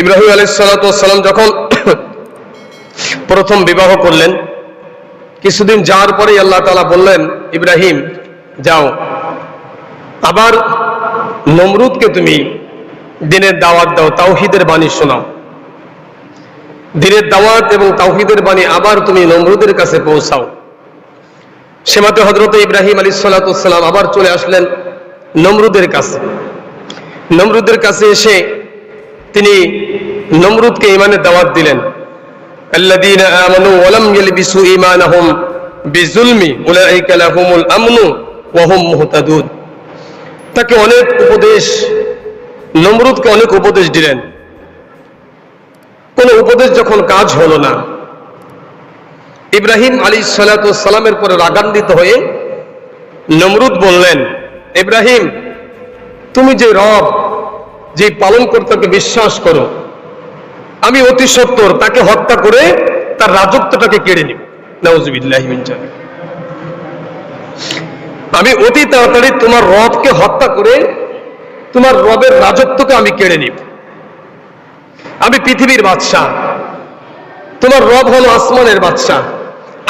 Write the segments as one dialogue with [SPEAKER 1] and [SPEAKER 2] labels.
[SPEAKER 1] ইব্রাহিম আলাইহিস সালাতু ওয়াস সালাম যখন প্রথম বিবাহ করলেন, কিছুদিন যাওয়ার পরেই আল্লাহ তাআলা বললেন, ইব্রাহিম যাও, আবার নমরুদকে তুমি দ্বীনের দাওয়াত দাও, তাওহীদের বাণী শোনাও। দ্বীনের দাওয়াত এবং তাওহীদের বাণী আবার তুমি নমরুদের কাছে পৌঁছাও। সেমাতে হযরত ইব্রাহিম আলাইহিস সালাতু ওয়াস সালাম আবার চলে আসলেন নমরুদের কাছে। নমরুদের কাছে এসে তিনি নমরুদকে ঈমানের দাওয়াত দিলেন। আল্লাযীনা আমানু ওয়া লাম ইয়ালবিসু ঈমানাহুম বিযুলমি উলাইকা লাহুমুল আমনু ওয়া হুম মুহতাদুন। তাকে অনেক উপদেশ, নমরুদকে অনেক উপদেশ দিলেন। কোন উপদেশ যখন কাজ হলো না, ইব্রাহিম আলাইহিস সালাতু ওয়াস সালামের পরে রাগান্বিত হয়ে নমরুদ বললেন, ইব্রাহিম, তুমি যে রব, যে পালনকর্তাকে বিশ্বাস করো, আমি অতি সত্বর তাকে হত্যা করে তার রাজত্বটাকে কেড়ে নিব। নাউযুবিল্লাহি মিন যালিক। আমি অতি তাড়াতাড়ি তোমার রবকে হত্যা করে তোমার রবের রাজত্বকে আমি কেড়ে নিব। আমি পৃথিবীর বাদশাহ, তোমার রব হলো আসমানের বাদশাহ।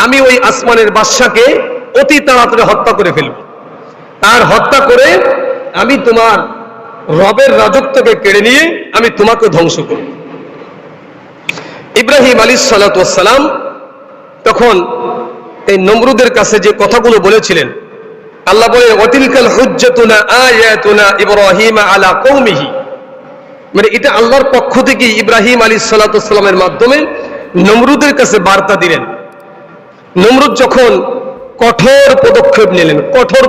[SPEAKER 1] আমি ওই আসমানের বাদশাকে অতি তাড়াতাড়ি হত্যা করে ফেলব, আর হত্যা করে আমি তোমার রবের রাজত্বকে কেড়ে নিয়ে আমি তোমাকে ধ্বংস করব। ইব্রাহিম আলাইহিস সালাতু ওয়াস সালাম তখন এই নমরুদের কাছে যে কথাগুলো বলেছিলেন, আল্লাহ বলেন, ওয়াতিলকাল হুজ্জাতুনা আয়াতুনা ইব্রাহিম আলা কওমিহি, মানে এটা আল্লাহর পক্ষ থেকে ইব্রাহিম আলাইহিস সালাতু ওয়াস সালামের মাধ্যমে নমরুদের কাছে বার্তা দিলেন। নমরুদ যখন কঠোর পদক্ষেপ নিলেন, কঠোর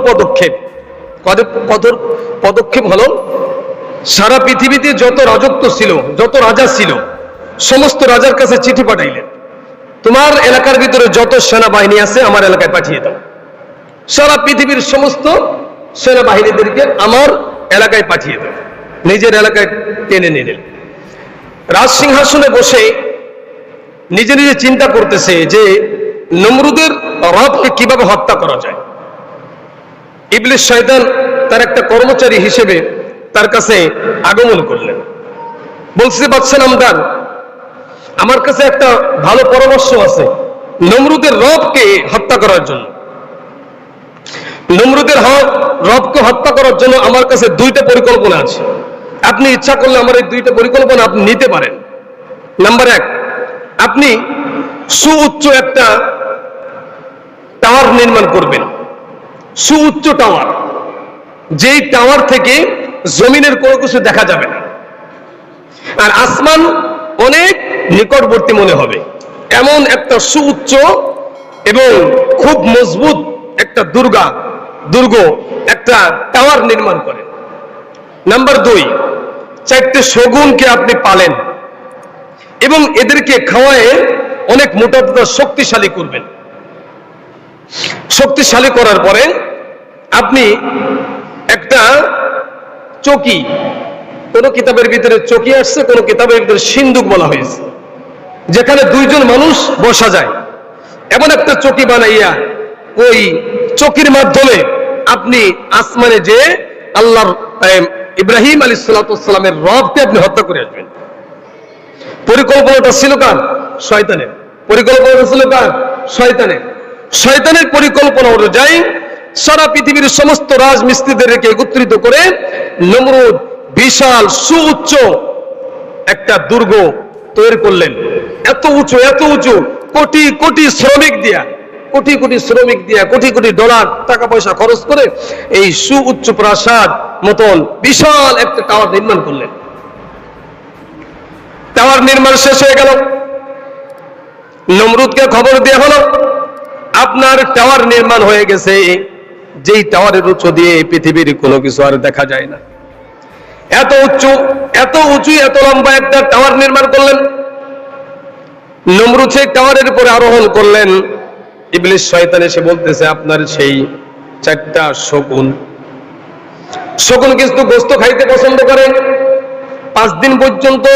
[SPEAKER 1] পদক্ষেপ হলো, সারা পৃথিবীতে যত রাজত্ব ছিল, যত রাজা ছিল, সমস্ত রাজার কাছে চিঠি পাঠাইলেন, তোমার এলাকার ভিতরে যত সেনাবাহিনী আছে আমার এলাকায় পাঠিয়ে দাও। সারা পৃথিবীর সমস্ত সেনাবাহিনীদেরকে আমার এলাকায় পাঠিয়ে দাও। নিজের এলাকায় টেনে নিলেন। রাজ সিংহাসনে বসে নিজে নিজে চিন্তা করতেছে যে নমরুদের রবকে কিভাবে হত্যা করা যায়। ইবলিস শয়তান তার একটা কর্মচারী হিসেবে তার কাছে আগমন করলেন। বলছে, বাদশা নামদার, আমার কাছে একটা ভালো পরামর্শ আছে নমরুদের রবকে হত্যা করার জন্য। নমরুদের রবকে হত্যা করার জন্য আমার কাছে দুইটা পরিকল্পনা আছে। আপনি ইচ্ছা করলে আমার এই দুইটা পরিকল্পনা আপনি নিতে পারেন। নাম্বার 1, আপনি সুউচ্চ একটা টাওয়ার নির্মাণ করবেন, সুউচ্চ টাওয়ার, যেই টাওয়ার থেকে জমিনের কোনো কিছু দেখা যাবে না, আর আসমান অনেক নিকটবর্তী মনে হবে, এমন একটা সুউচ্চ এবং খুব মজবুত একটা দুর্গ একটা টাওয়ার নির্মাণ করেন। নাম্বার 2, 4টে শগুনকে আপনি পালেন এবং এদেরকে খাওয়ায় অনেক মোটা শক্তিশালী করবেন। শক্তিশালী করার পরে আপনি একটা চকি, কোন কিতাবের ভিতরে চকি আসছে, কোন কিতাবের ভিতরে সিন্দুক বলা হয়েছে, যেখানে 2 জন মানুষ বসা যায়, এমন একটা চকি বানাইয়া ওই চকির মাধ্যমে আপনি আসমানে যে আল্লাহর ইব্রাহিম আলাইহিস সালাতু ওয়াস সালামের রবকে আপনি হত্যা করে আসবেন। পরিকল্পনাটা ছিল কার? শয়তানের। পরিকল্পনাটা ছিল কার? শয়তানের। শয়তানের পরিকল্পনা অনুযায়ী সারা পৃথিবীর সমস্ত রাজমিস্ত্রিদেরকে একত্রিত করে নমরুদ বিশাল সুউচ্চ একটা দুর্গ তৈরি করলেন। এত উঁচু, কোটি কোটি শ্রমিক দিয়া, কোটি কোটি ডলার টাকা পয়সা খরচ করে এই সুউচ্চ প্রাসাদ মতন বিশাল একটা টাওয়ার নির্মাণ করলেন। টাওয়ার নির্মাণ শেষ হয়ে গেল। নমরুদকে খবর দেওয়া হলো, আপনার টাওয়ার নির্মাণ হয়ে গেছে, যেই টাওয়ারের উঁচু দিয়ে পৃথিবীর কোনো কিছু আর দেখা যায় না। এত উঁচু, এত লম্বা একটা টাওয়ার নির্মাণ করলেন। নমরুদ সেই টাওয়ারের উপরে আরোহণ করলেন। ইবলিস শয়তান এসে বলতেছে, আপনার সেই 4টা শকুন কিন্তু গোশত খাইতে পছন্দ করে। 5 দিন পর্যন্ত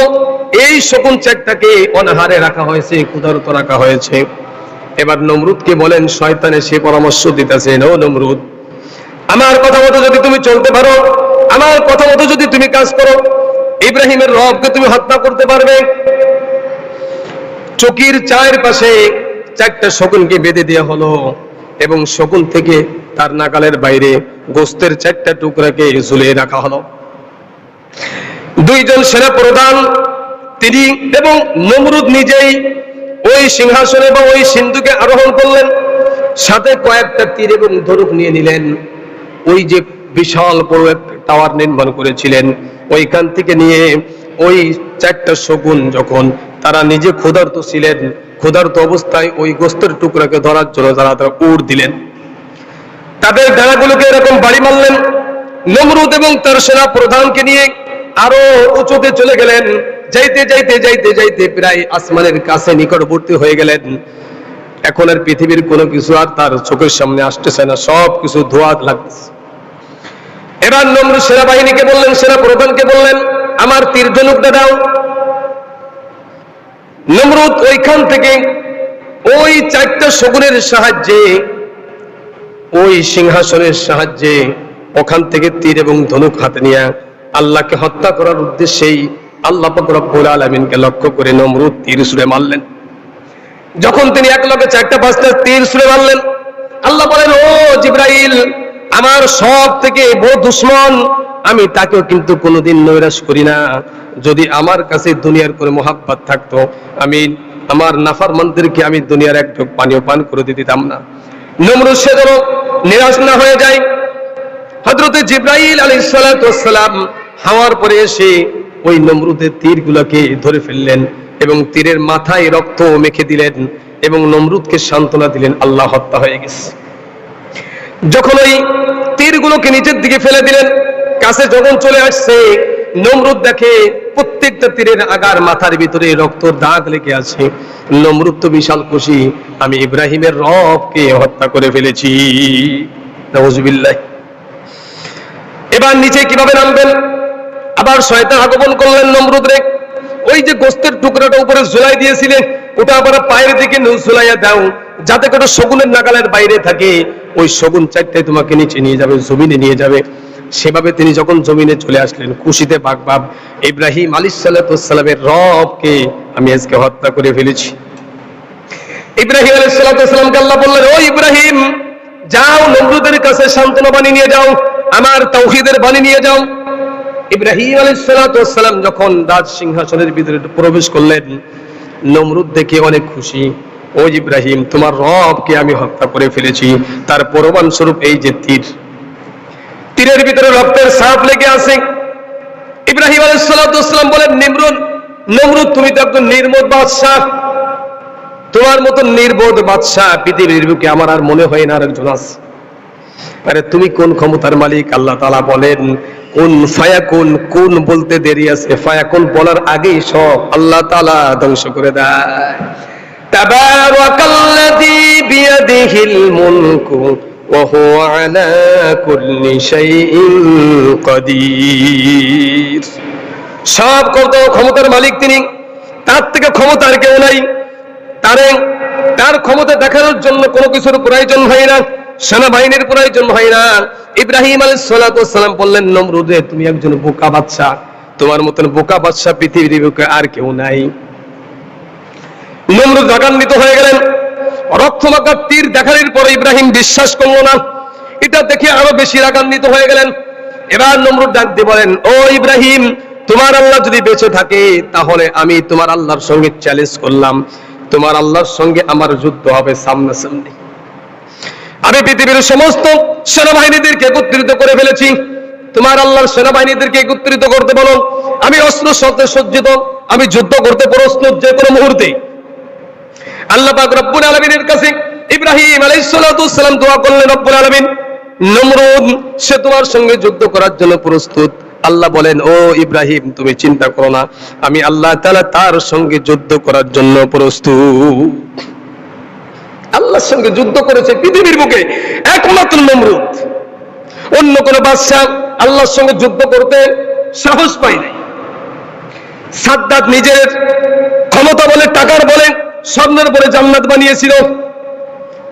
[SPEAKER 1] এই শকুন 4টাকে অনাহারে রাখা হয়েছে, ক্ষুধার্ত রাখা হয়েছে। এবার নমরুদকে বলেন, শয়তান এসে পরামর্শ দিতেছে, ও নমরুদ, আমার কথা মতো যদি তুমি চলতে পারো, আমার কথা মতো যদি তুমি কাজ করো, ইব্রাহিমের রবকে তুমি হত্যা করতে পারবে? চকির চারপাশে 4টা শকুনকে বেঁধে দেওয়া হলো এবং শকুন থেকে তার নাগালের বাইরে গোস্তের 4টা টুকরাকে ঝুলিয়ে রাখা হলো। 2 জন সেনা প্রধান তিনি এবং নমরুদ নিজেই ওই সিংহাসনে বা ওই সিন্ধুকে আরোহণ করলেন, সাথে কয়েকটা তীর এবং ধনুক নিয়ে নিলেন। ওই যে বিশাল বড় একটা টাওয়ার নির্মাণ করেছিলেন, ওইখান থেকে নিয়ে ওই 4টা শকুন যখন তারা নিজে ক্ষুধার্ত ছিলেন, ক্ষুধার্ত অবস্থায় ওই গোস্তের টুকরাকে ধরার জন্য তারা উড় দিলেন, তাদের ডানাগুলোকে এরকম বাড়ি মারলেন। নমরুদ এবং তার সেনা প্রধানকে নিয়ে আরো উঁচুতে চলে গেলেন। যাইতে যাইতে যাইতে যাইতে প্রায় আসমানের কাছে নিকটবর্তী হয়ে গেলেন। এখন আর পৃথিবীর কোনো কিছু আর তার চোখের সামনে আসতেছে না, সব কিছু ধোঁয়া লাগতেছে। এবার নমরুদ সেনাবাহিনীকে বললেন, সেনা প্রধানকে বললেন, আমার তীর ধনুকটা দাও। নমরুদ ওইখান থেকে ওই 4টা শকুনের সাহায্যে, ওই সিংহাসনের সাহায্যে ওখান থেকে তীর এবং ধনুক হাতে নিয়ে আল্লাহকে হত্যা করার উদ্দেশ্যেই আল্লাহ পাক রব্বুল আলামিনকে লক্ষ্য করে নমরুদ তীর ছুঁড়ে মারলেন। যখন তিনি এক লগে 4-5টা তীর ছুঁড়ে মারলেন, আল্লাহ বলেন, ও জিবরাইল, আমার সব থেকে বড় দুশমন আমি তাকেও কিন্তু কোনোদিন নৈরাশ করি না। যদি আমার কাছে দুনিয়ার কোনো মহাব্বত থাকতো, আমি আমার নাফরমানদেরকে আমি দুনিয়ার এক ঢোক পানিও পান করে দিতাম না। নমরুদ সে যেন নিরাশ না হয়ে যায়। হযরত জিবরাইল আলাইহিস সালাতু ওয়াস সালাম হাওয়ার পরে এসে ওই নমরুদের তীরগুলোকে ধরে ফেললেন এবং তীরের মাথায় রক্ত মেখে দিলেন এবং নমরুদকে সান্ত্বনা দিলেন, আল্লাহ হত্যা হয়ে গেছে। যখন ওই তীরগুলোকে নিচের দিকে ফেলে দিলেন, কাছে যখন চলে আসছে, নমরুদ দেখে প্রত্যেকটা তীরের আগার মাথার ভিতরে রক্তর দাগ লেগে আছে। নমরুদ তো বিশাল খুশি, আমি ইব্রাহিমের রবকে হত্যা করে ফেলেছি। নাউযুবিল্লাহ। এবার নিচে কিভাবে নামবেন? আবার শয়তান আগমন করলেন নমরুদ রে, ওই যে গোস্তের টুকরাটা উপরে ঝুলাই দিয়েছিলেন, ওটা আবার পায়ের দিকে ঝুলাইয়া দাও, যাতে করে শকুনের নাগালের বাইরে থাকে। ওই শকুন 4টাই তোমাকে নিচে নিয়ে যাবে, জমিনে নিয়ে যাবে। সেভাবে তিনি যখন জমিনে চলে আসলেন, খুশিতে বাগবাগ, ইব্রাহিম আলাইহিস সালাতু ওয়াস সালামের রবকে আমি আজকে হত্যা করে ফেলেছি। ইব্রাহিম আলাইহিস সালাতু ওয়াস সালামকে আল্লাহ বললেন, ও ইব্রাহিম, যাও নমরুদের কাছে সান্ত্বনা বাণী নিয়ে যাও, আমার তাওহীদের বাণী নিয়ে যাও। ইব্রাহিম আলাইহিস সালাতু ওয়াস সালাম যখন রাজ সিংহাসনের ভিতরে প্রবেশ করলেন, নমরুদ দেখে অনেক খুশি। ও ইব্রাহিম, তোমার রবকে আমি হত্যা করে ফেলেছি, তার প্রমাণ স্বরূপ এই যে তীর, তীরের ভিতরে রক্তের ছাপ লেগে আছে। ইব্রাহিম আলাইহিস সালাতু ওয়াস সালাম বলেন, নমরুদ, তুমি তো একজন নির্বোধ বাদশা, তোমার মতো নির্বোধ বাদশা পৃথিবীর বুকে আমার আর মনে হয় না আরেকজন আছে। আরে তুমি কোন ক্ষমতার মালিক? আল্লাহ তাআলা বলেন, কুন ফায়াকুন, কুন বলতে দেরি আছে, ফায়াকুন বলার আগেই সব আল্লাহ তাআলা ধ্বংস করে দেয়। তাবারাকাল্লাযী বিয়াদিহিল মুলকু ওয়া হুয়া আলা কুল্লি শাইইন কাদির। সব ক্ষমতার মালিক তিনি, তার থেকে ক্ষমতার কেউ নাই। তার ক্ষমতা দেখানোর জন্য কোনো কিছুর প্রয়োজন হয় না, সেনাবাহিনীর প্রয়োজন হয় না। ইব্রাহিম আলাইহিস সালাতু ওয়াস সালাম বললেন, নমরুদে, তুমি একজন বোকা বাদশা, তোমার মতন বোকা বাদশা পৃথিবীর বুকে আর কেউ নাই। নমরুদ রাগান্বিত হয়ে গেলেন। রক্তমাখা তীর দেখানোর পরে ইব্রাহিম বিশ্বাস করল না, এটা দেখে আরো বেশি রাগান্বিত হয়ে গেলেন। এবার নমরুদ ডাক দিয়ে বলেন, ও ইব্রাহিম, তোমার আল্লাহ যদি বেঁচে থাকে, তাহলে আমি তোমার আল্লাহর সঙ্গে চ্যালেঞ্জ করলাম, তোমার আল্লাহর সঙ্গে আমার যুদ্ধ হবে সামনাসামনি। আমি পৃথিবীর সমস্ত সেনাবাহিনীদেরকে একত্রিত করে ফেলেছি, তোমার আল্লাহর সেনাবাহিনীদেরকে একত্রিত করতে বলো, আমি অস্ত্র শস্ত্রে সজ্জিত, আমি যুদ্ধ করতে প্রস্তুত যে কোনো মুহূর্তে। আল্লাহ পাক রব্বুল আলামিনের কাছে ইব্রাহিম আলাইহিস সালাতু ওয়াস সালাম দোয়া করলেন, রব্বুল আলামিন, নমরুদ সে তোমার সঙ্গে যুদ্ধ করার জন্য প্রস্তুত। আল্লাহ বলেন, ও ইব্রাহিম, তুমি চিন্তা করো না, আমি আল্লাহ তাআলা তার সঙ্গে যুদ্ধ করার জন্য প্রস্তুত। আল্লাহর সঙ্গে যুদ্ধ করেছে পৃথিবীর বুকে একমাত্র নমরুদ। অন্য কোন বাদশা আল্লাহর সঙ্গে যুদ্ধ করতে সাহস পায় নাই। সাদ্দাত নিজের ক্ষমতা বলে, টাকার বলে, স্বর্ণের বলে জান্নাত বানিয়েছিল,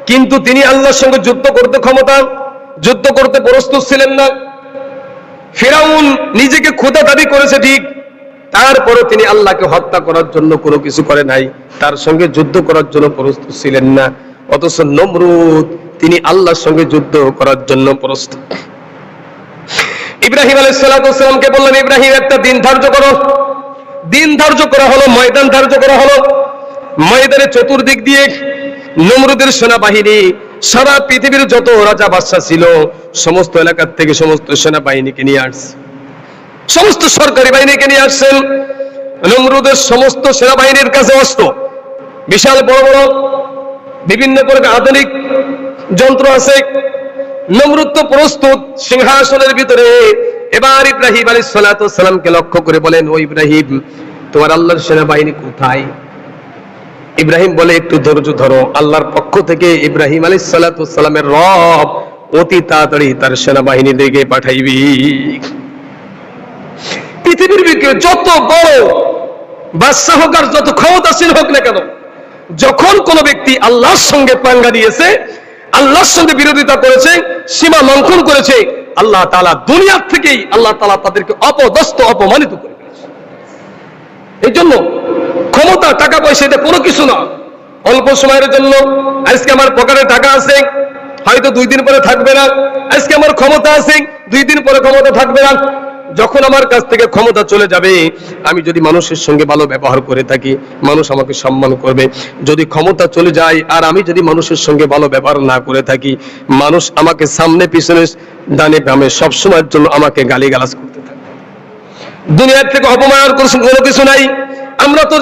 [SPEAKER 1] কিন্তু তিনি আল্লাহর সঙ্গে যুদ্ধ করতে প্রস্তুত ছিলেন না। ফিরাউন নিজেকে খোদা দাবি করেছে ঠিক, তারপরও তিনি আল্লাহকে হত্যা করার জন্য কোনো কিছু করে নাই, তার সঙ্গে যুদ্ধ করার জন্য প্রস্তুত ছিলেন না। অথচ নমরুদ তিনি আল্লাহর সঙ্গে যুদ্ধ করার জন্য প্রস্তুত। ইব্রাহিম আলাইহিস সালামকে বললেন, ইব্রাহিম একটা দিন ধার্য করো। দিন ধার্য করা হলো, ময়দান ধার্য করা হলো। ময়দানের চতুর্দিক দিয়ে নমরুদের সেনাবাহিনী, সারা পৃথিবীর যত রাজা বাদশা ছিল সমস্ত এলাকার থেকে সমস্ত সেনাবাহিনীকে নিয়ে আসছে, সমস্ত সরকারি বাহিনীকে নিয়ে আসছেন। নমরুদের সমস্ত সেনাবাহিনীর কাছে অস্ত্র, বিশাল বড় বড় বিভিন্ন প্রকার আধুনিক যন্ত্র আছে। নমরুদ তো প্রস্তুত সিংহাসনের ভিতরে। এবার ইব্রাহিম আলাইহিস সালামকে লক্ষ্য করে বলেন, ও ইব্রাহিম, তোমার আল্লাহর সেনাবাহিনী কোথায়? ইব্রাহিম বলে, একটু ধৈর্য ধরো, আল্লাহর পক্ষ থেকে ইব্রাহিম আলাইহিস সালামের রব অতি তাড়াতাড়ি তার সেনাবাহিনী দিকে পাঠাইবি। পৃথিবীর ভিতরে যত বড় বাদশা হোক আর যত ক্ষমতাসীন হোক না কেন, যখন কোন ব্যক্তি আল্লাহর সঙ্গে পাঙ্গা দিয়েছে, আল্লাহর সঙ্গে বিরোধিতা করেছে, সীমা লঙ্ঘন করেছে, আল্লাহ তাআলা দুনিয়ার থেকেই আল্লাহ তাআলা তাদেরকে অপদস্থ, অপমানিত করে দিয়েছে। এই জন্য ক্ষমতা, টাকা পয়সা এটা কোনো কিছু না। অল্প সময়ের জন্য, আজকে আমার পকেটে টাকা আছে, হয়তো 2 দিন পরে থাকবে না। আজকে আমার ক্ষমতা আছে, 2 দিন পরে ক্ষমতা থাকবে না। যখন আমার কাছ থেকে ক্ষমতা চলে যাবে, আমি যদি মানুষের সঙ্গে ভালো ব্যবহার করে থাকি, মানুষ আমাকে সম্মান করবে। যদি ক্ষমতা চলে যায় আর আমি যদি মানুষের সঙ্গে ভালো ব্যবহার না করে থাকি, মানুষ আমাকে সামনে পিছনে ডানে বামে সবসময়ের জন্য আমাকে গালিগালাজ করতে থাকে। দুনিয়ার থেকে অপমান কোনো কিছু নাই। আমরা তো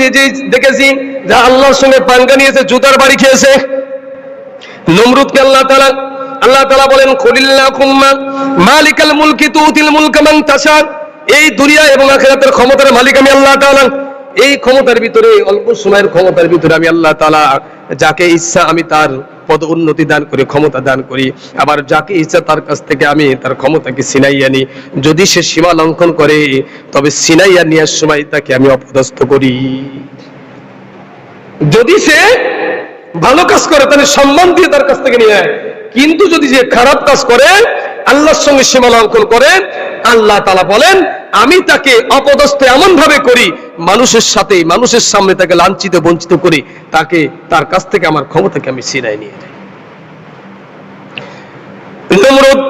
[SPEAKER 1] নিজেই দেখেছি, যা আল্লাহর সঙ্গে পাঙ্গা নিয়েছে, জুতার বাড়ি খেয়েছে। নমরুদকে আল্লাহ তাআলা বলেন, কুলিল্লাহুম্মা মালিকাল মুলকি তুতিল মুলকা মান তাশা। এই দুনিয়া এবং আখিরাতের ক্ষমতার মালিক আমি আল্লাহ তাআলা। এই ক্ষমতার ভিতরে, অল্প সময়ের ক্ষমতার ভিতরে আমি আল্লাহ তাআলা যাকে ইচ্ছা আমি তার পদ উন্নতি দান করি, ক্ষমতা দান করি। আবার যাকে ইচ্ছা তার কাছ থেকে আমি তার ক্ষমতাকে ছিনাই আনি। যদি সে সীমা লঙ্ঘন করে, তবে ছিনাইয়া নেওয়ার সময় তাকে আমি অপদস্থ করি। যদি সে ভালো কাজ করে তাহলে সম্মান দিয়ে তার কাছ থেকে নিয়ে, কিন্তু যদি যে খারাপ কাজ করে, আল্লাহর সঙ্গে সীমা লঙ্ঘন করে, আল্লাহ তাআলা বলেন আমি তাকে অপদস্থ এমন ভাবে করি, মানুষের সাথে, মানুষের সামনে তাকে লাঞ্ছিত বঞ্চিত করি, তাকে তার কাছ থেকে আমার ক্ষমতাকে আমি ছিনাই নিয়ে যাই। নমরুদ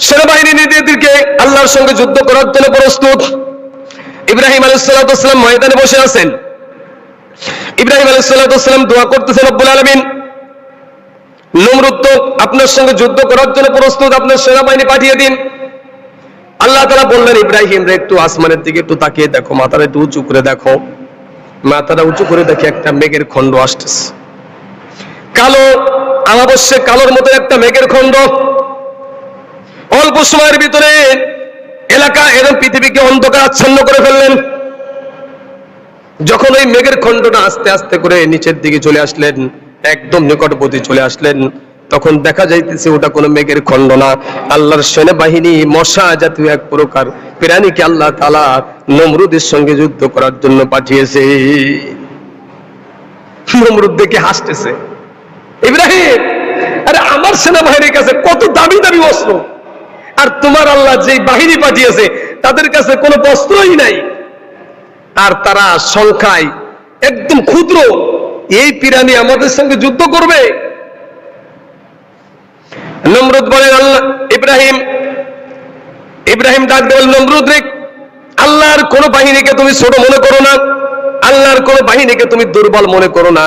[SPEAKER 1] সেনাবাহিনী নিজেদেরকে আল্লাহর সঙ্গে যুদ্ধ করার জন্য প্রস্তুত। ইব্রাহিম আলাইহিস সালাম ময়দানে বসে আছেন। ইব্রাহিম আলাইহিস সালাম দোয়া করতেছেন, রব্বুল আলামিন, নমরুদ তো আপনার সঙ্গে যুদ্ধ করার জন্য প্রস্তুত, আপনার সেনাবাহিনী পাঠিয়ে দিন। আল্লাহ তাআলা বললেন, ইব্রাহিম রে, একটু আসমানের দিকে একটু তাকিয়ে দেখো, মাথাটা একটু উঁচু করে দেখো। মাথাটা উঁচু করে দেখে একটা মেঘের খণ্ড আসতেছে, কালো, আমাবস্যা কালোর মতো একটা মেঘের খণ্ড। অল্প সময়ের ভিতরে এলাকা এবং পৃথিবীকে অন্ধকার আচ্ছন্ন করে ফেললেন। যখন ওই মেঘের খণ্ডটা আস্তে আস্তে করে নিচের দিকে চলে আসলেন, একদম নিকটবর্তী চলে আসলেন, তখন দেখা যাইতেছে ওটা কোনো মেঘের খণ্ড না, আল্লাহর সেনাবাহিনী, মশা জাতীয় এক প্রকার প্রাণীকে আল্লাহ তাআলা নমরুদের সঙ্গে যুদ্ধ করার জন্য পাঠিয়েছে। নমরুদ দেখে হাসতেছে, ইব্রাহিম, আরে আমার সেনাবাহিনীর কাছে কত দামি দামি অস্ত্র, আর তোমার আল্লাহ যে বাহিনী পাঠিয়েছে তাদের কাছে কোনো অস্ত্রই নাই, আর তারা সংখ্যায় একদম ক্ষুদ্র, এই প্রাণী আমাদের সঙ্গে যুদ্ধ করবে? নমরুদ বলেন, আল্লাহ, ইব্রাহিম ডাক দেন, নমরুদ রে, আল্লাহর কোন বাহিনীকে তুমি ছোট মনে করো না, আল্লাহর কোন বাহিনীকে তুমি দুর্বল মনে করো না।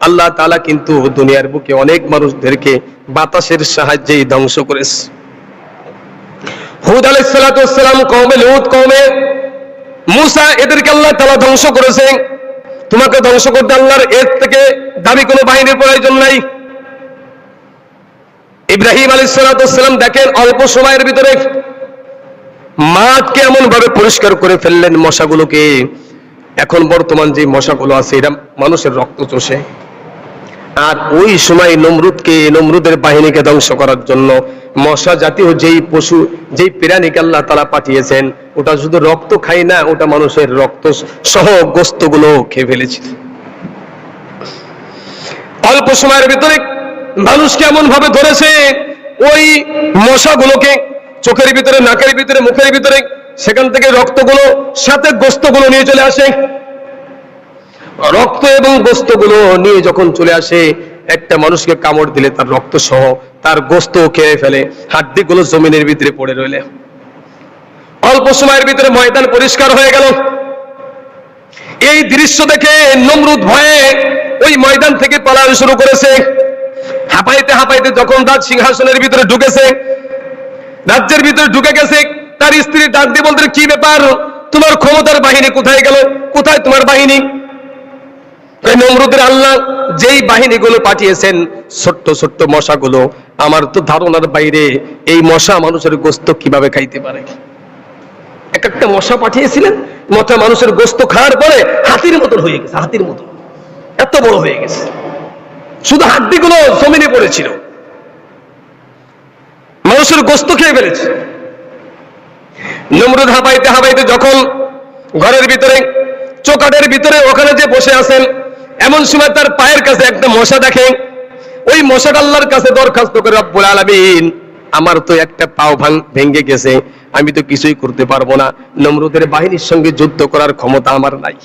[SPEAKER 1] আল্লাহ তাআলা কিন্তু দুনিয়ার বুকে অনেক মানুষদেরকে বাতাসের সাহায্যে ধ্বংস করেছে। হুদ আলাইহিস সালাম, কওমে লূত, কওমে মুসা, এদেরকে আল্লাহ তাআলা ধ্বংস করেছে। তোমাকে ধ্বংস করতে আল্লাহর এর থেকে দামি কোনো বাহিনীর প্রয়োজন নাই। ইব্রাহিম আলাইহিস সালাম দেখেন অল্প সময়ের ভিতরে মাঠকে এমন ভাবে পরিষ্কার করে ফেললেন মশাগুলোকে। এখন বর্তমান যে মশাগুলো আছে এরা মানুষের রক্ত চষে, আর ওই সময় নমরুদের বাহিনীকে ধ্বংস করার জন্য মশা জাতীয় যেই পশু, যেই প্রাণীকে আল্লাহ তাআলা পাঠিয়েছেন, ওটা শুধু রক্ত খায় না, ওটা মানুষের রক্ত সহ গোশতগুলো খেয়ে ফেলেছিল। অল্প সময়ের ভিতরে মানুষকে এমন ভাবে ধরেছে, ওই মশাগুলোকে চোখের ভিতরে, নাকের ভিতরে, মুখের ভিতরে সেখান থেকে রক্তগুলো সাথে গোস্তগুলো নিয়ে চলে আসে। রক্ত এবং গোস্তগুলো নিয়ে যখন চলে আসে, একটা মানুষকে কামড় দিলে তার রক্ত সহ তার গোস্ত খেয়ে ফেলে, হাড্ডিগুলো জমিনের ভিতরে পড়ে রইলে। অল্প সময়ের ভিতরে ময়দান পরিষ্কার হয়ে গেল। এই দৃশ্য দেখে নমরুদ ভয়ে ওই ময়দান থেকে পালানো শুরু করেছে। হাঁপাইতে হাঁপাইতে যখন তার সিংহাসনের ভিতরে ঢুকেছে, রাজ্যের ভিতরে ঢুকে গেছে, তার স্ত্রী ডাক দিয়ে বলতে, কি ব্যাপার, তোমার ক্ষমতার বাহিনী কোথায় গেল, কোথায় তোমার বাহিনী? নমরুদের আল্লাহ যেই বাহিনীগুলো পাঠিয়েছেন, ছোট্ট ছোট্ট মশাগুলো, আমার তো ধারণার বাইরে এই মশা মানুষের গোস্ত কিভাবে খাইতে পারে। এক একটা মশা পাঠিয়েছিলেন, মশা মানুষের গোস্ত খাওয়ার পরে হাতির মতন হয়ে গেছে, হাতির মতন এত বড় হয়ে গেছে, শুধু হাড্ডিগুলো জমিনে পড়েছিল, মানুষের গোস্ত খেয়ে ফেলেছে। নমরুদ হাঁপাইতে হাঁপাইতে যখন ঘরের ভিতরে চৌকাঠের ভিতরে ওখানে যে বসে আছেন, এমন সময় তার পায়ের কাছে একটা মশা দেখে। ওই মশাটা আল্লাহর কাছে দরখাস্ত করে, রব্বুল আলামিন, আমার তো একটা পাও ভেঙে গেছে, আমি তো কিছুই করতে পারবো না, নমরুদের বাহিনীর সঙ্গে যুদ্ধ করার ক্ষমতা আমার নাই।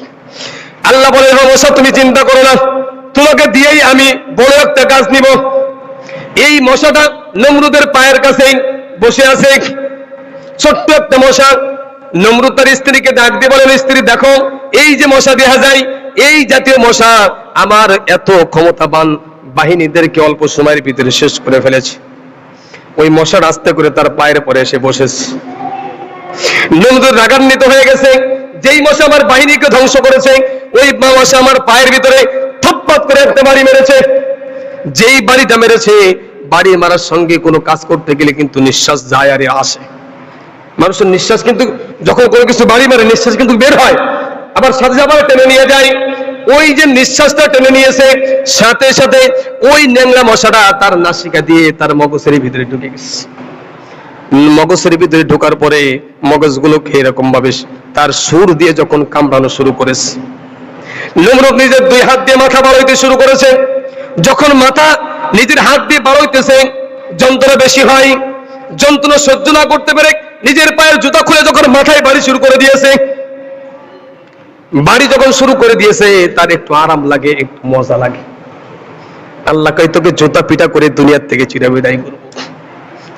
[SPEAKER 1] আল্লাহ বলে, মশা তুমি চিন্তা করো না, তোমাকে দিয়েই আমি বড় একটা কাজ নিব। এই মশাটা নমরুদের পায়ের কাছেই বসে আছে, ছোট্ট একটা মশা। নমরুদ তার স্ত্রীকে ডাক দিয়ে বলেন, স্ত্রী দেখো, এই যে মশা দেখা যায়, এই জাতীয় মশা আমার এত ক্ষমতাবান বাহিনীদেরকে অল্প সময়ের ভিতরে শেষ করে ফেলেছে। ওই মশা আস্তে করে তার পায়ের পরে এসে বসেছে। নমরুদ রাগান্বিত হয়ে গেছে, যেই মশা আমার বাহিনীকে ধ্বংস করেছে, ওই মশা আমার পায়ের ভিতরে থপ্পাত করে একটা বাড়ি মেরেছে। যেই বাড়িটা মেরেছে, বাড়ি মারার সঙ্গে কোনো কাজ করতে গেলে কিন্তু নিঃশ্বাস যায় আর আসে। মানুষের নিঃশ্বাস কিন্তু যখন কোনো কিছু বাড়ি মারে, নিঃশ্বাস কিন্তু বের হয়, আবার সাথে সাথে টেনে নিয়ে যায়। ওই যে নিঃশ্বাসটা টেনে নিয়েছে, সাথে সাথে ওই ন্যাংরা মশাটা তার নাসিকা দিয়ে তার মগজের ভিতরে ঢুকে গেছে। মগজের ভিতরে ঢোকার পরে মগজগুলোকে এরকম ভাবে তার সুর দিয়ে যখন কামড়ানো শুরু করেছে, নমরুদ নিজের দুই হাত দিয়ে মাথা বাড়াইতে শুরু করেছে। যখন মাথা নিজের হাত দিয়ে বাড়াইতেছে, যন্ত্রণা বেশি হয়। যন্ত্রণা সহ্য না করতে পেরে নিজের পায়ের জুতা খুলে যখন মাথায় বাড়ি শুরু করে দিয়েছে, বাড়ি যখন শুরু করে দিয়েছে, তার একটু আরাম লাগে, একটু মজা লাগে। আল্লাহ কই, তোকে জুতা পিটা করে দুনিয়ার থেকে চিরবিদায় করব।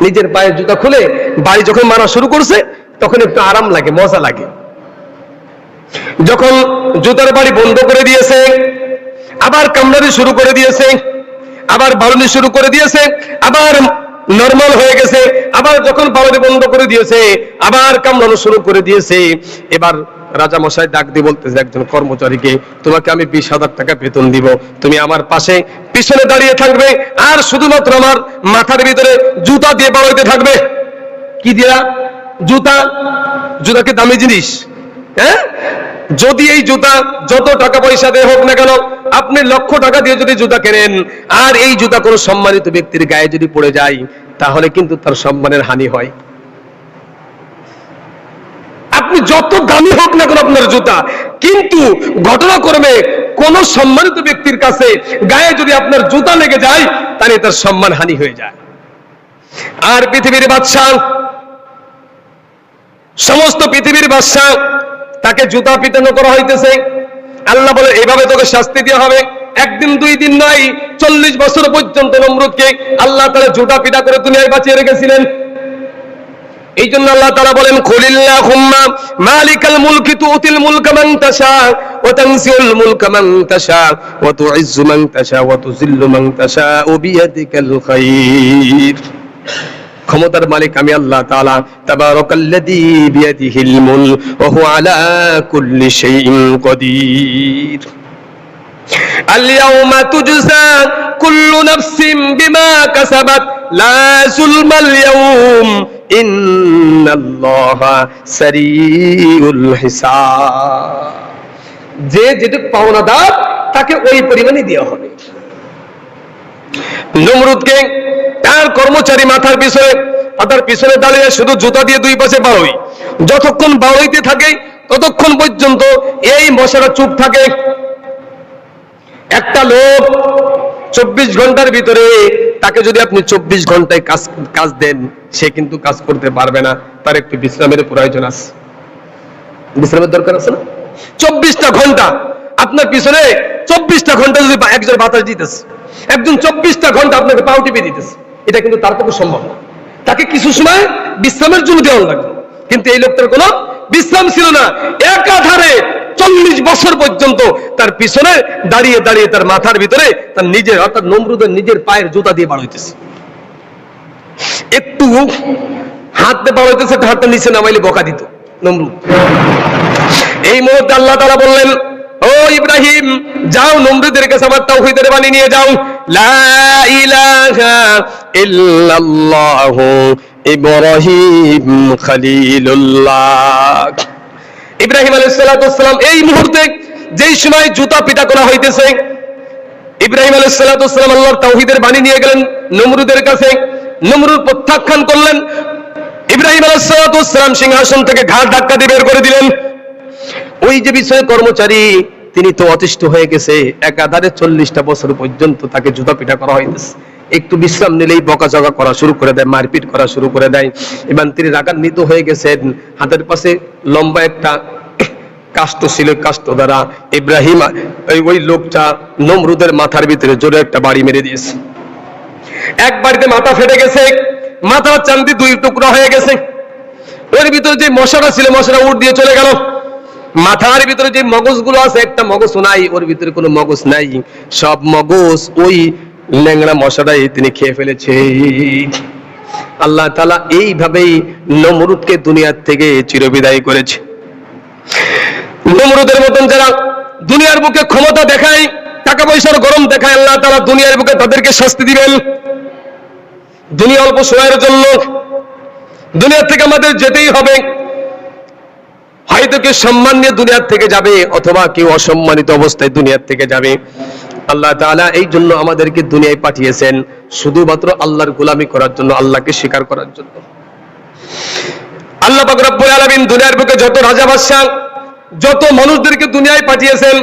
[SPEAKER 1] নিজের পায়ের জুতা খুলে বাড়ি যখন মারা শুরু করছে, তখন একটু আরাম লাগে, মজা লাগে। যখন জুতার বাড়ি বন্ধ করে দিয়েছে, আবার কামড়ানি শুরু করে দিয়েছে, আবার বাড়ানি শুরু করে দিয়েছে, আবার নরমাল হয়ে গেছে। আবার যখন বাড়ানি বন্ধ করে দিয়েছে, আবার কামড়ানো শুরু করে দিয়েছে। এবার রাজা মশাই ডাক দিয়ে বলতেছে একজন কর্মচারীকে, তোমাকে আমি 20,000 টাকা বেতন দিব, তুমি আমার পাশে পিছনে দাঁড়িয়ে থাকবে, আর শুধুমাত্র আমার মাথার ভিতরে জুতা দিয়ে বাড়াইতে থাকবে। কি দিয়া? জুতা। জুতা কি দামি জিনিস? হ্যাঁ, যদি এই জুতা যত টাকা পয়সা দিয়ে হোক না কেন, আপনি লক্ষ টাকা দিয়ে যদি জুতা কেনেন, আর এই জুতা কোনো সম্মানিত ব্যক্তির গায়ে যদি পড়ে যায়, তাহলে কিন্তু তার সম্মানের হানি হয়। আপনি যত দামি হোক না কেন আপনার জুতা, কিন্তু ঘটনাক্রমে কোন সম্মানিত ব্যক্তির কাছে গায়ে যদি আপনার জুতা লেগে যায়, তাহলে তার সম্মান হানি হয়ে যায়। আর পৃথিবীর বাদশা, সমস্ত পৃথিবীর বাদশা, তাকে জুতা পিটানো করা হইতেছে। আল্লাহ বলে, এইভাবে তোকে শাস্তি দেওয়া হবে। একদিন দুই দিন নয়, 40 বছর পর্যন্ত নমরুদকে আল্লাহ তাআলা জুতা পিটা করে দুনিয়ায় বাঁচিয়ে রেখেছিলেন। এই জন্য আল্লাহ তাআলা বলেন, কুলিল্লাহুম্মা মালিকাল মুলকি তুতিল মুলকা মান তাশা ওয়া তানসিউল মুলকা মান তাশা ওয়া তুইজ্জু মান তাশা ওয়া তুযিল্লু মান তাশা বিয়াদিকাল খায়র। ক্ষমতার মালিক আমি আল্লাহ তাআলা। তাবারাকাল্লাযী বিয়াদিহিল মুলক ওয়া হুয়া আলা কুল্লি শাইইন কাদির। আল-ইয়াওমা তুজজা কুল্লু নাফসিন বিমা কাসাবাত লা যুলমাল ইয়াওম ইন্নাল্লাহা সারিউল হিসাব। যে যেটুকু পাওনাদার, তাকে ওই পরিমাণই দেওয়া হবে। নমরুদকে তার কর্মচারী মাথার পিছনে দাঁড়িয়ে শুধু জুতা দিয়ে দুই পাশে বাড়াই। যতক্ষণ বাড়াইতে থাকে, ততক্ষণ পর্যন্ত এই মশারা চুপ থাকে। একটা লোক 24 ঘন্টার ভিতরে, তাকে যদি আপনি 24 ঘন্টায় কাজ দেন, সে কিন্তু কাজ করতে পারবে না, তার একটু বিশ্রামের প্রয়োজন আছে। বিশ্রামের দরকার আছে না? 24টা ঘন্টা আপনার পিছনে, 24টা ঘন্টা যদি একজন বাতাস দিতেছে, একজন 24টা ঘন্টা আপনাকে পাও টিপে দিতেছে, এটা কিন্তু তার পক্ষে সম্ভব না। তাকে কিছু সময় বিশ্রামের জন্য দেওয়া লাগবে, কিন্তু এই লোকটার কোনো বিশ্রাম ছিল না। একাধারে 40 বছর পর্যন্ত তার পিছনে দাঁড়িয়ে দাঁড়িয়ে তার মাথার ভিতরে তার নিজের অর্থাৎ নমরুদের নিজের পায়ের জুতা দিয়ে বার হইতেছে। একটু হাতে বার হইতেছে, হাতটা নিচে নামাইলে বকা দিত নমরুদ। এই মুহূর্তে আল্লাহ তাআলা বললেন, ও ইব্রাহিম, যাও নমরুদের কাছে আমার তাওহীদের বাণী নিয়ে যাও। লা ইলাহা ইল্লাল্লাহু ইব্রাহিম খলিলুল্লাহ। ইব্রাহিম আলাইহিস সালাতু ওয়াস সালাম এই মুহূর্তে যেই সময় জুতা পিটা করা হইতেছে, ইব্রাহিম আলাইহিস সালাতু ওয়াস সালাম আল্লাহর তাওহীদের বাণী নিয়ে গেলেন নমরুদের কাছে। নমরুদ প্রত্যাখ্যান করলেন। ইব্রাহিম আলাইহিস সালাতু ওয়াস সালাম সিংহাসন থেকে ঘাড় ধাক্কা দিয়ে বের করে দিলেন। ওই যে বিষয় কর্মচারী, তিনি তো অতিষ্ঠ হয়ে গেছে। একাধারে 40টা বছর পর্যন্ত তাকে জুতা পিটা করা হইতেছে। একটু বিশ্রাম নিলেই বকাঝকা করা শুরু করে দেয়, মারপিট করা শুরু করে দেয়। এবং তিনি রাগান্বিত হয়ে গেছেন। হাতের পাশে লম্বা একটা কাষ্ঠ ছিল, কাষ্ঠ দ্বারা ইব্রাহিম ওই লোকটা নমরুদের মাথার ভিতরে জোরে একটা বাড়ি মেরে দিয়েছে। এক বাড়িতে মাথা ফেটে গেছে, মাথার চান্দি 2 টুকরা হয়ে গেছে। ওর ভিতরে যে মশাটা ছিল, মশাটা উড় দিয়ে চলে গেল। মাথার ভিতরে যে মগজগুলো আছে, একটা মগজ নাই, ওর ভিতরে কোনো মগজ নাই। সব মগজ ওই ল্যাংড়া মশাটাই তিনি খেয়ে ফেলেছে। আল্লাহ তাআলা এইভাবেই নমরুদকে দুনিয়ার থেকে চিরবিদায় করেছে। নমরুদের মতন যারা দুনিয়ার বুকে ক্ষমতা দেখায়, টাকা পয়সার গরম দেখায়, আল্লাহ তাআলা দুনিয়ার বুকে তাদেরকে শাস্তি দিবেন। দুনিয়া অল্প সময়ের জন্য, দুনিয়ার থেকে আমাদের যেতেই হবে। হয়তো কেউ সম্মান নিয়ে দুনিয়ার থেকে যাবে, অথবা কেউ অসম্মানিত অবস্থায় দুনিয়ার থেকে যাবে। আল্লাহ তাআলা এই জন্য আমাদেরকে দুনিয়ায় পাঠিয়েছেন, শুধুমাত্র আল্লাহর গোলামি করার জন্য, আল্লাহকে স্বীকার করার জন্য। আল্লাহ পাক রব্বুল আলামিন দুনিয়ার বুকে যত রাজা বাদশা, যত মানুষদেরকে দুনিয়ায় পাঠিয়েছেন,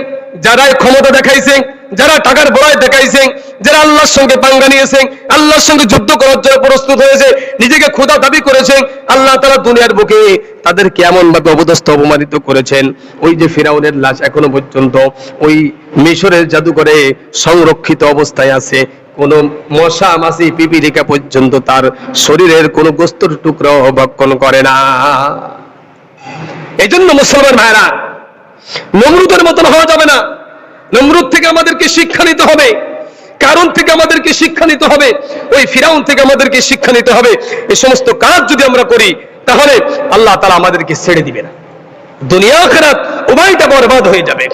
[SPEAKER 1] যারা ক্ষমতা দেখাইছে, যারা টাকার বড়াই দেখাইছে, যারা আল্লাহর সঙ্গে পাঙ্গা নিয়েছে, আল্লাহর সঙ্গে যুদ্ধ করার জন্য প্রস্তুত হয়েছে, নিজেকে খোদা দাবি করেছে, আল্লাহ তাআলা দুনিয়ার বুকে তাদেরকে এমন ভাবে অপদস্থ অপমানিত করেছেন। ওই যে ফিরাউনের লাশ এখনো পর্যন্ত ওই মিশরের জাদুঘরে সংরক্ষিত অবস্থায় আছে। কোন মশা মাছি পিপিলিকা পর্যন্ত তার শরীরের কোন গোস্তের টুকরো ভক্ষণ করে না। এই জন্য মুসলমান ভাইরা, নমরুদের মতন হওয়া যাবে না। নমরুদ থেকে আমাদেরকে শিক্ষা নিতে হবে, কারণ থেকে আমাদেরকে শিক্ষা নিতে হবে, ওই ফিরাউন থেকে আমাদেরকে শিক্ষা নিতে হবে। এই সমস্ত কাজ যদি আমরা করি, তাহলে আল্লাহ তাআলা আমাদেরকে ছেড়ে দিবে না। দুনিয়া আখিরাত উভয়টা বরবাদ হয়ে যাবে।